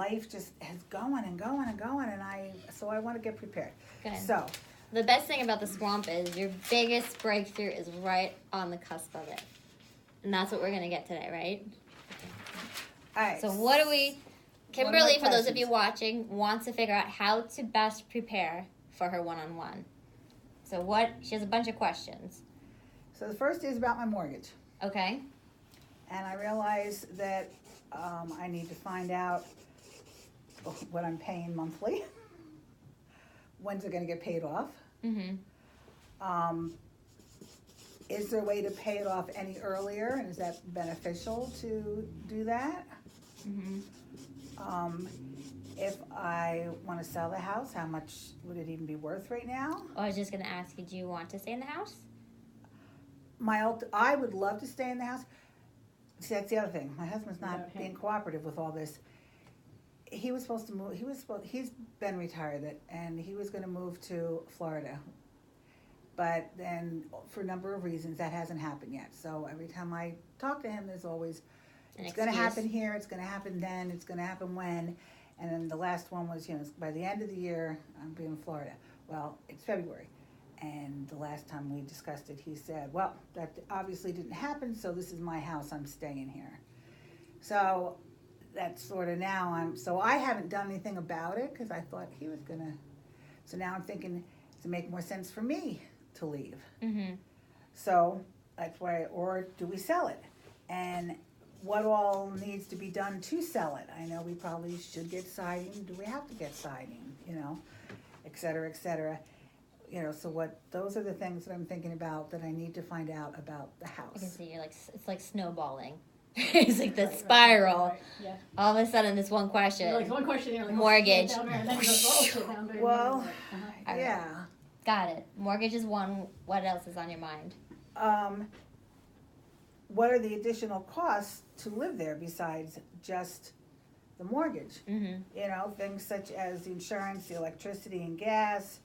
life just is going and going and going, and so I want to get prepared. Good. So the best thing about the swamp is your biggest breakthrough is right on the cusp of it. And that's what we're going to get today, right? all right. So what do we... Kimberly, What are my for those of questions? you watching, wants to figure out how to best prepare for her one-on-one. So she has a bunch of questions. So the first is about my mortgage, Okay? and I realize that I need to find out what I'm paying monthly. When's it going to get paid off? Mm-hmm. Is there a way to pay it off any earlier, and is that beneficial to do that? Mm-hmm. If I want to sell the house, how much would it even be worth right now? I was just going to ask you, do you want to stay in the house? I would love to stay in the house. See, that's the other thing. My husband's not Without him. being cooperative with all this. He was supposed to move. He's been retired, and he was going to move to Florida. But then, for a number of reasons, that hasn't happened yet. So every time I talk to him, there's always, it's going to happen here, it's going to happen then, it's going to happen when. And then the last one was, by the end of the year, I'm being in Florida. Well, it's February. And the last time we discussed it, he said, well, that obviously didn't happen, so this is my house, I'm staying here. So that's sort of now so I haven't done anything about it because I thought he was going to. So now I'm thinking, does it make more sense for me to leave? Mm-hmm. So that's why, or do we sell it? And what all needs to be done to sell it? I know we probably should get siding. Do we have to get siding? Et cetera, et cetera. So those are the things that I'm thinking about that I need to find out about the I can house. see it's like snowballing. It's like the spiral. Right. Yeah. All of a sudden, this one question. Like one question, you're like, Mortgage. down there, and then it goes, oh, shit, down there. Well, All right. yeah. Got it. Mortgage is one. What else is on your mind? What are the additional costs to live there besides just the mortgage? Mm-hmm. Things such as the insurance, the electricity and gas.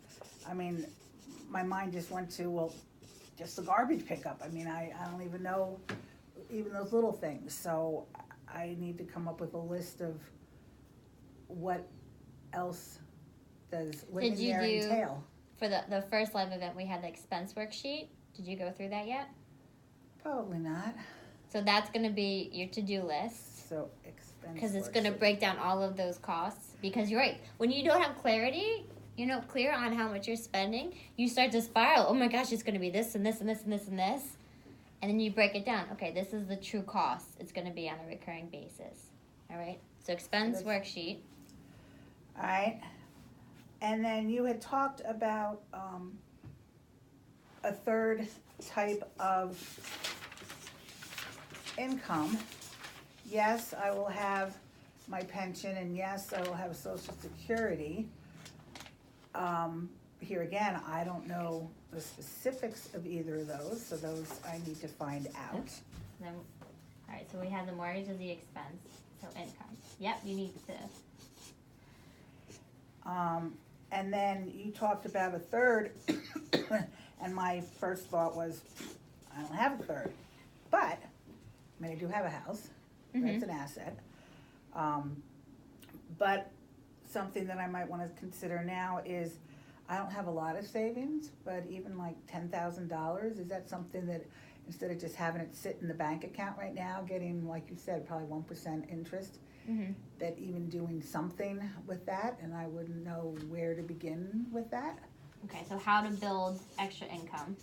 I mean, my mind just went to, well, just the garbage pickup. I mean, I don't even know even those little things. So I need to come up with a list of what else does living Did you there do- entail. For the first live event, we had the expense worksheet. Did you go through that yet? Probably not. So that's going to be your to-do list. So expense Because it's going to worksheet. break down all of those costs. Because you're right. When you don't have clarity, clear on how much you're spending, you start to spiral. Oh my gosh, it's going to be this and this and this and this and this. And then you break it down. Okay, this is the true cost. It's going to be on a recurring basis. All right? So expense worksheet. All right. And then you had talked about a third type of income. Yes, I will have my pension, and yes, I will have Social Security. Here again, I don't know the specifics of either of those, so those I need to find out. Then, all right, so we have the mortgage as the expense. So income. Yep, you need to. And then you talked about a third, and my first thought was, I don't have a third. But, I mean, I do have a house. That's an asset. But something that I might want to consider now is, I don't have a lot of savings, but even like $10,000, is that something that, instead of just having it sit in the bank account right now, getting, like you said, probably 1% interest, that even doing something with that, and I wouldn't know where to begin with that. Okay, so how to build extra income.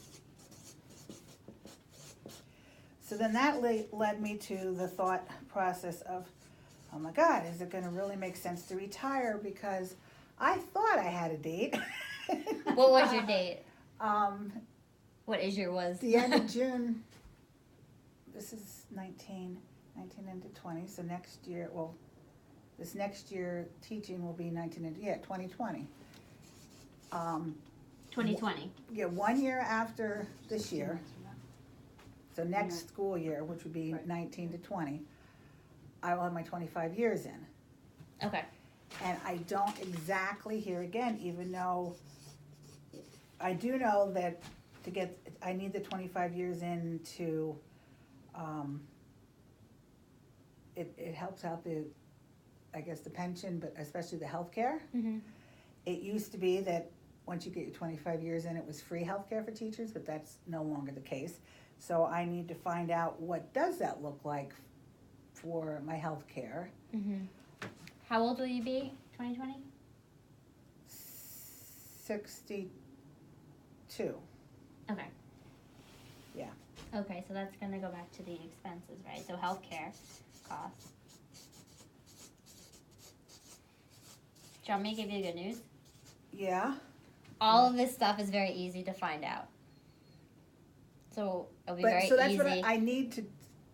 So then that led me to the thought process of, oh my God, is it going to really make sense to retire? Because I thought I had a date. What was your date? What is your was? The end of June. This is 19 into 20. So next year, this next year teaching will be 2020. 2020. Yeah, 1 year after this year. So next school year, which would be 19 to 20, I will have my 25 years in. Okay. And I don't exactly, here again, even though I do know that I need the 25 years in to, it helps out the I guess, the pension, but especially the healthcare. Mm-hmm. It used to be that once you get your 25 years in, it was free healthcare for teachers, but that's no longer the case. So I need to find out what does that look like for my healthcare. Mm-hmm. How old will you be? 2020? 62. Okay. Yeah. Okay, so that's gonna go back to the expenses, right? So healthcare costs. Do you want me to give you the good news? Yeah. All of this stuff is very easy to find out. So it'll be very So that's easy. what I need to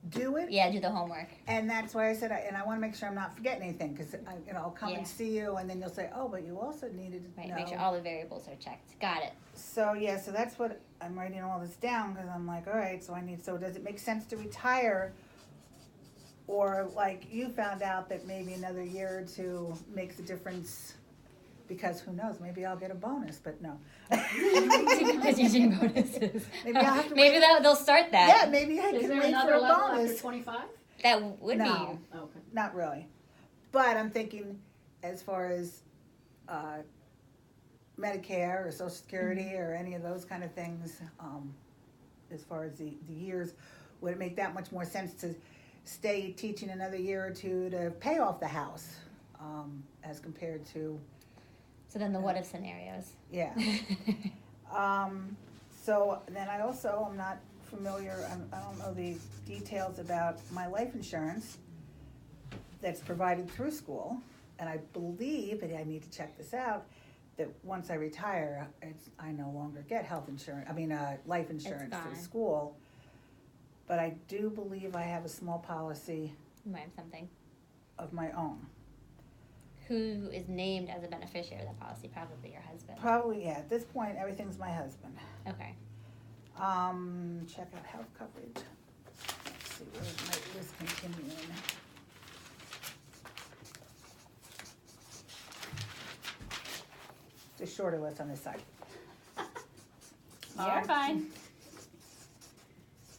do it. Yeah, do the homework. And that's why I said, and I want to make sure I'm not forgetting anything, because I'll come Yeah. and see you, and then you'll say, oh, but you also needed to Right, know. make sure all the variables are checked. Got it. So yeah, so that's what I'm writing all this down, because I'm like, all right, so does it make sense to retire? Or like you found out that maybe another year or two makes a difference, because who knows, maybe I'll get a bonus, but no. Teaching bonuses. Maybe I'll have to Maybe wait. they'll start that. Yeah, maybe I Is can there wait for another a level after bonus. 25? That would No. be. Oh, okay. Not really. But I'm thinking as far as Medicare or Social Security or any of those kind of things, as far as the years, would it make that much more sense to stay teaching another year or two to pay off the house, as compared to, So then the what if scenarios. yeah. So then I also, I'm not familiar, I don't know the details about my life insurance that's provided through school. And I believe, and I need to check this out, that once I retire, I no longer get life insurance through gone. school. But I do believe I have a small policy You might have something. of my own. Who is named as a beneficiary of that policy? Probably your husband. Probably, yeah, at this point, everything's my husband. Okay. Check out health coverage. Let's see, where is my list continuing? The shorter list on this side. You're fine.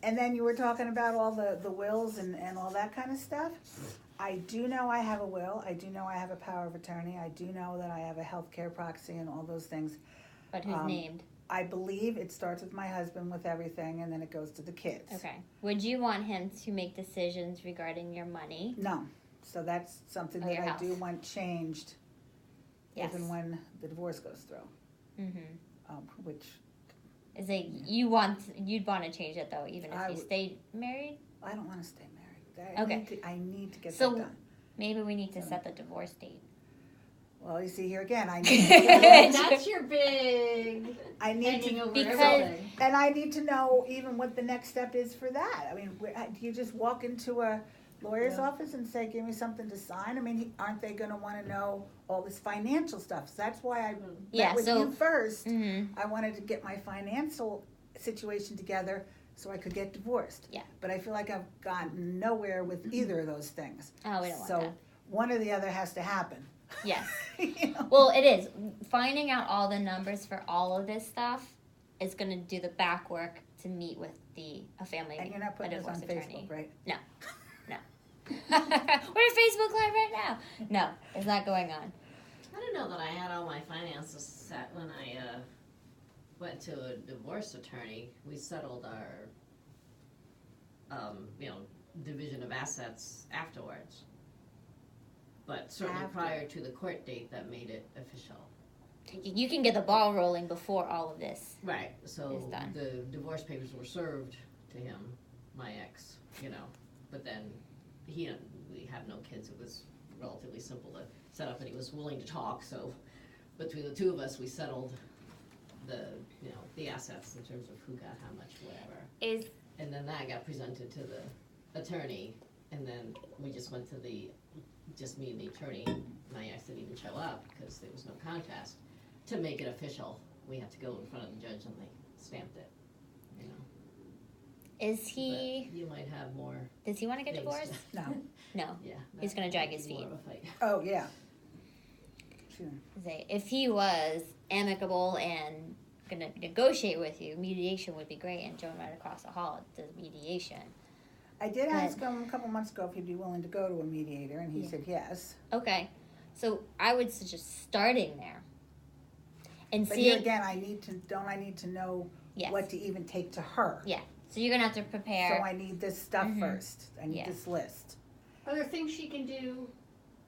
And then you were talking about all the wills and all that kind of stuff. I do know I have a will. I do know I have a power of attorney. I do know that I have a healthcare proxy and all those things. But who's named? I believe it starts with my husband with everything, and then it goes to the kids. Okay. Would you want him to make decisions regarding your money? No. So that's something Oh, that your I do house. want changed Yes. even when the divorce goes through. Mm-hmm. Which Is it you'd want to change it though, even if I you would- stayed married? I don't want to stay married. Okay. I need to get So- that done. Maybe we need to set the divorce date. Well, you see here again, I Good. That's your big I need hanging to, over Because- everything. and I need to know even what the next step is for that. I mean, do you just walk into a lawyer's Yeah. office and say, "Give me something to sign"? I mean, aren't they going to want to know all this financial stuff? So that's why I Yeah, met with so- you first. Mm-hmm. I wanted to get my financial situation together so I could get divorced. Yeah. But I feel like I've gotten nowhere with either of those things. Oh, we don't want So that. one or the other has to happen. Yes. You know? Well, it is. Finding out all the numbers for all of this stuff is going to do the back work to meet with a family, And you're not putting a this on divorce attorney. Facebook, right? We're Facebook Live right now. No, it's not going on. I don't know that I had all my finances set when I went to a divorce attorney. We settled our, division of assets afterwards. But certainly After. prior to the court date that made it official. You can get the ball rolling before all of this. Right, so Is done. the divorce papers were served to him, my ex, but then we have no kids. It was relatively simple to set up, and he was willing to talk, so between the two of us, we settled the assets in terms of who got how much, whatever. And then that got presented to the attorney, and then we just went to just me and the attorney. My ex didn't even show up because there was no contest. To make it official, we had to go in front of the judge and they stamped it, Is he? But you might have more Does he want to get things divorced? No. No. Yeah. He's gonna drag his more feet. of a fight. Oh, yeah. Sure. If he was amicable and gonna negotiate with you, mediation would be great. And Joan right across the hall does mediation. I did ask him a couple months ago if he'd be willing to go to a mediator, and he Yeah. said yes. Okay, so I would suggest starting there and But here seeing. again, I need to know Yes. what to even take to her. Yeah. So you're gonna have to prepare. So I need this stuff Mhm. first. I need Yeah. this list. Are there things she can do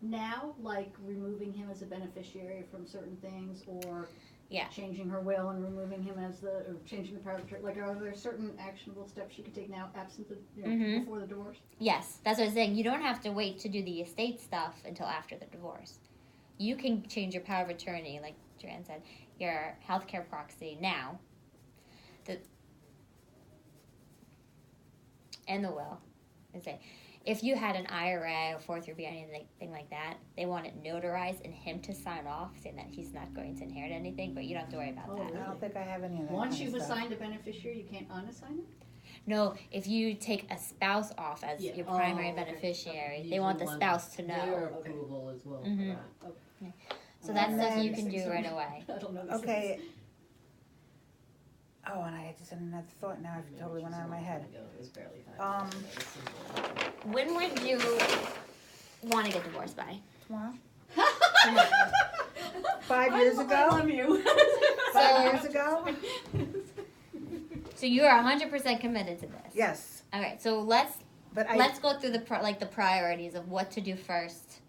now, like removing him as a beneficiary from certain things, or Yeah. changing her will and removing him as or changing the power of attorney? Like, are there certain actionable steps she could take now, absent the Mhm. before the divorce? Yes, that's what I was saying. You don't have to wait to do the estate stuff until after the divorce. You can change your power of attorney, like Joanne said, your healthcare proxy now. And the will. Is it? If you had an IRA or 403b, anything like that, they want it notarized and him to sign off saying that he's not going to inherit anything, but you don't have to worry about Oh, that. really? I don't think I have any of that. Once kind of you've stuff. assigned a beneficiary, you can't unassign it? No, if you take a spouse off as Yeah. your primary Oh, okay. beneficiary, These they want are the ones- spouse to Their know. approval as well Mhm. for that. So that's And stuff you then- can do right away. I don't know. this Okay. is- Oh, and I just had another thought. Now I totally went out of my head. It was barely 5 Um, minutes. It was simple. When would you want to get divorced by? Tomorrow? Tomorrow. 5 years I ago? love you. 5 years ago? So you are 100% committed to this. Yes, All right. So let's but I. let's go through the the priorities of what to do first,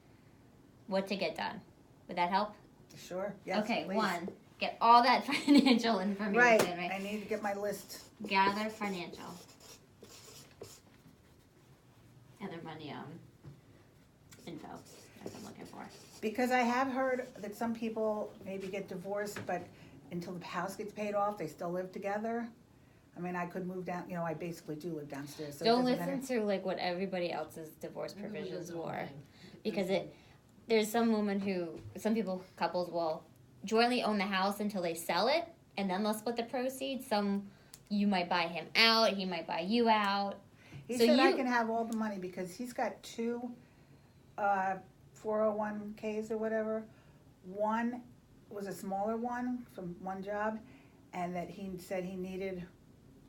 what to get done. Would that help? Sure. Yes. Okay. please. 1, get all that financial information. Right. Right. I need to get my list. Gather financial. Other money info. That's what I'm looking for. Because I have heard that some people maybe get divorced, but until the house gets paid off, they still live together. I mean, I could move down, I basically do live downstairs, so it Don't doesn't listen matter. to like what everybody else's divorce Everybody does provisions their own were. thing. Because there's some couples will jointly own the house until they sell it, and then they'll split the proceeds. Some, you might buy him out, he might buy you out. He so said I you- can have all the money because he's got two 401ks or whatever. One was a smaller one from one job, and that he said he needed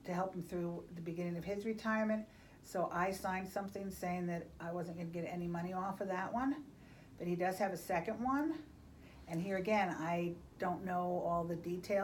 to help him through the beginning of his retirement. So I signed something saying that I wasn't going to get any money off of that one. But he does have a second one. And here again, I don't know all the details.